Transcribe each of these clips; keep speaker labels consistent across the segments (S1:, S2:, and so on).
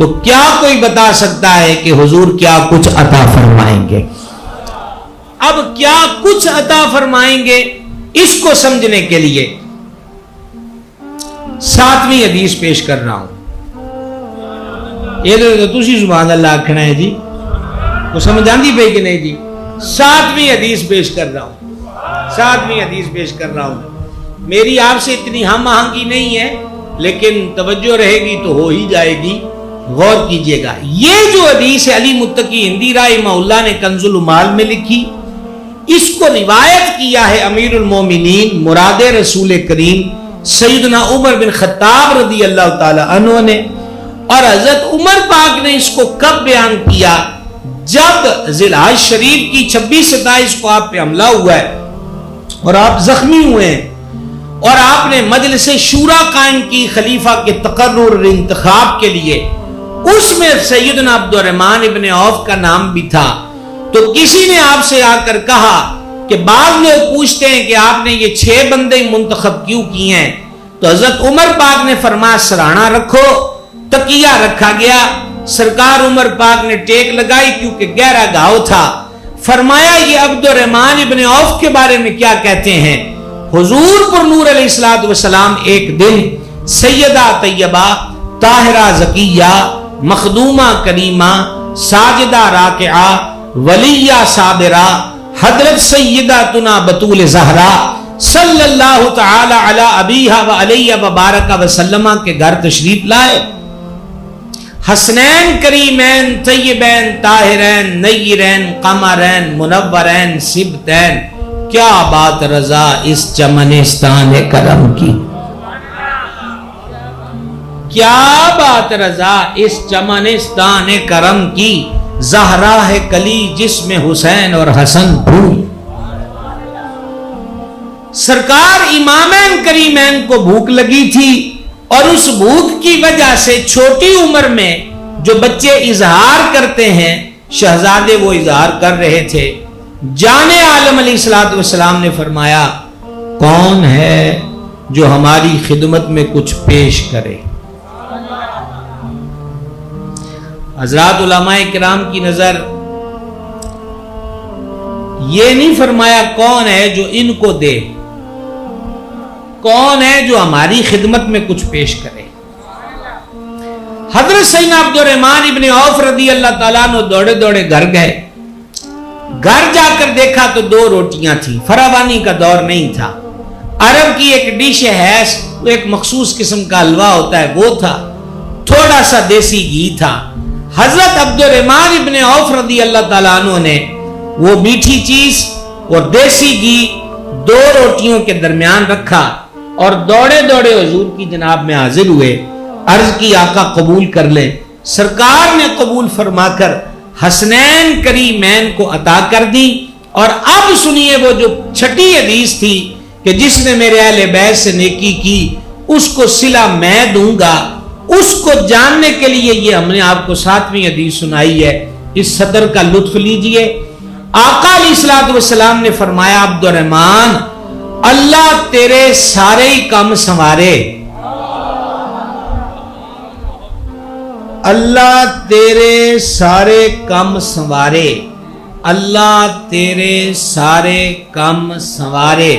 S1: تو کیا کوئی بتا سکتا ہے کہ حضور کیا کچھ عطا فرمائیں گے؟ اب کیا کچھ عطا فرمائیں گے اس کو سمجھنے کے لیے 7ویں حدیث پیش کر رہا ہوں. یہ تو تسی سبحان اللہ آکھنا ہے جی، وہ سمجھ آندی پئی کہ نہیں جی؟ 7ویں حدیث پیش کر رہا ہوں، 7ویں حدیث پیش کر رہا ہوں. میری آپ سے اتنی ہم آہنگی نہیں ہے، لیکن توجہ رہے گی تو ہو ہی جائے گی، غور کیجئے گا. یہ جو حدیث علی متقی ہندی رحمہ اللہ نے کنز العمال میں لکھی، اس کو روایت کیا ہے امیر المومنین مراد رسول کریم سیدنا عمر بن خطاب رضی اللہ تعالی عنہ نے. اور حضرت عمر پاک نے اس کو کب بیان کیا؟ جب ذی الحج شریف کی 26-27 کو آپ پہ حملہ ہوا ہے اور آپ زخمی ہوئے ہیں، اور آپ نے مجلس شورا قائم کی خلیفہ کے تقرر اور انتخاب کے لیے. اس میں سیدنا عبد الرحمن ابن عوف کا نام بھی تھا. تو کسی نے آپ سے آ کر کہا کہ بعض لوگ پوچھتے ہیں کہ آپ نے یہ 6 بندے منتخب کیوں کیے ہیں؟ تو حضرت عمر پاک نے فرمایا سرانا رکھو. تکیہ رکھا گیا، سرکار عمر پاک نے ٹیک لگائی کیونکہ گہرا گھاؤ تھا. فرمایا یہ عبد الرحمن ابن عوف کے بارے میں کیا کہتے ہیں؟ حضور پر نور علیہ الصلوۃ والسلام ایک دن سیدہ طیبہ طاہرہ زکیہ مخدومہ کریمہ ساجدہ راکعہ ولیہ صابرہ حضرت سیداتنا بطول زہرا صلی اللہ تعالی علی ابیہا و علیہ وبارک وسلم کے گھر تشریف لائے. حسنین کریمین طیبین طاہرین نیرین قمرین منورین سبتین، کیا بات رضا اس چمنستان کرم کی، کیا بات رضا اس چمنستان کرم کی. زہرا ہے کلی جس میں حسین اور حسن پھول. سرکار امامین کریمین کو بھوک لگی تھی، اور اس بھوک کی وجہ سے چھوٹی عمر میں جو بچے اظہار کرتے ہیں، شہزادے وہ اظہار کر رہے تھے. جان عالم علیہ الصلوۃ والسلام نے فرمایا کون ہے جو ہماری خدمت میں کچھ پیش کرے؟ حضرات علماء کرام کی نظر یہ نہیں فرمایا کون ہے جو ان کو دے، کون ہے جو ہماری خدمت میں کچھ پیش کرے. حضرت سیدنا عبد الرحمن ابن عوف رضی اللہ تعالیٰ عنہ دوڑے دوڑے گھر گئے. گھر جا کر دیکھا تو 2 روٹیاں تھیں، فراوانی کا دور نہیں تھا. عرب کی ایک ڈش ہے، ایک مخصوص قسم کا حلوہ ہوتا ہے، وہ تھا. تھوڑا سا دیسی گھی تھا. حضرت عبد الرحمن ابن عوف رضی اللہ تعالیٰ عنہ نے وہ میٹھی چیز اور دیسی گھی 2 روٹیوں کے درمیان رکھا اور دوڑے دوڑے حضور کی جناب میں حاضر ہوئے. عرض کی آقا قبول کر لیں. سرکار نے قبول فرما کر حسنین کریمین کو عطا کر دی. اور اب سنیے وہ جو 6ٹھی حدیث تھی کہ جس نے میرے اہل بیت سے نیکی کی اس کو صلہ میں دوں گا. اس کو جاننے کے لیے یہ ہم نے آپ کو 7ویں حدیث سنائی ہے. اس صدر کا لطف لیجئے. آقا علیہ الصلوۃ والسلام نے فرمایا عبد الرحمن اللہ تیرے سارے ہی کام سنوارے، اللہ تیرے سارے کام سنوارے، اللہ تیرے سارے کام سنوارے.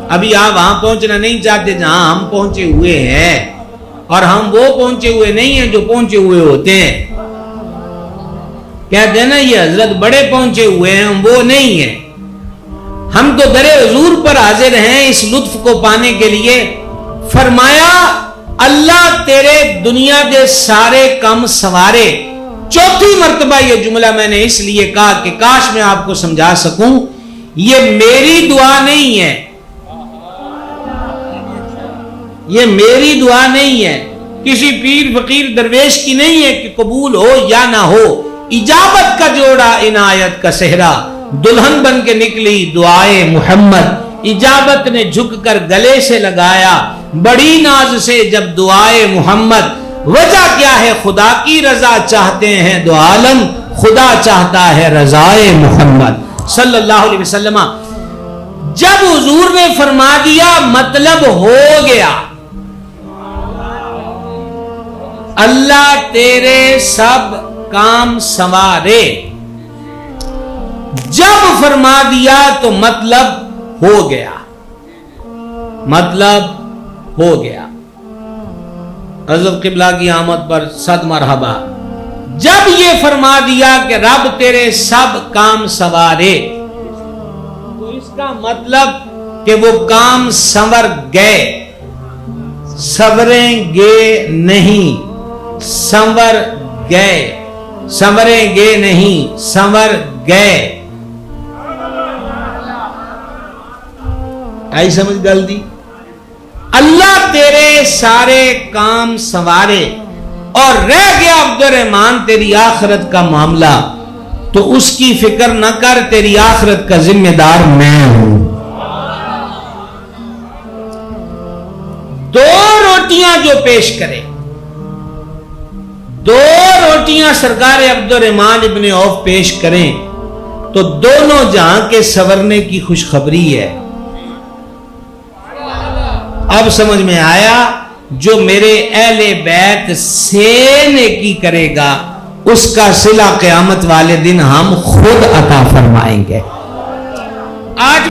S1: ابھی آپ وہاں پہنچنا نہیں چاہتے جہاں ہم پہنچے ہوئے ہیں، اور ہم وہ پہنچے ہوئے نہیں ہیں جو پہنچے ہوئے ہوتے ہیں. کہتے ہیں نا یہ حضرت بڑے پہنچے ہوئے ہیں، ہم وہ نہیں ہیں. ہم تو در حضور پر حاضر ہیں اس لطف کو پانے کے لیے. فرمایا اللہ تیرے دنیا دے سارے کام سنوارے. 4تھی مرتبہ یہ جملہ میں نے اس لیے کہا کہ کاش میں آپ کو سمجھا سکوں. یہ میری دعا نہیں ہے، یہ میری دعا نہیں ہے، کسی پیر فقیر درویش کی نہیں ہے کہ قبول ہو یا نہ ہو. اجابت کا جوڑا عنایت کا صحرا، دلہن بن کے نکلی دعائے محمد. اجابت نے جھک کر گلے سے لگایا بڑی ناز سے جب دعائے محمد. وجہ کیا ہے؟ خدا کی رضا چاہتے ہیں دو عالم، خدا چاہتا ہے رضائے محمد صلی اللہ علیہ وسلم. جب حضور نے فرما دیا مطلب ہو گیا. اللہ تیرے سب کام سنوارے، جب فرما دیا تو مطلب ہو گیا، مطلب ہو گیا۔ حضرت قبلہ کی آمد پر 100 مرحبا۔ جب یہ فرما دیا کہ رب تیرے سب کام سنوارے، تو اس کا مطلب کہ وہ کام سنور گئے، سنوریں گے نہیں، سنور گئے، سنوریں گے نہیں، سنور گئے۔ آئی سمجھ گل دی؟ اللہ تیرے سارے کام سنوارے، اور رہ گیا عبد الرحمن تیری آخرت کا معاملہ، تو اس کی فکر نہ کر، تیری آخرت کا ذمہ دار میں ہوں۔ 2 روٹیاں جو پیش کرے، 2 روٹیاں سرکار عبد الرحمن ابن عوف پیش کریں تو دونوں جہاں کے سنورنے کی خوشخبری ہے۔ اب سمجھ میں آیا؟ جو میرے اہل بیت سے نیکی کرے گا اس کا صلہ قیامت والے دن ہم خود عطا فرمائیں گے۔ آج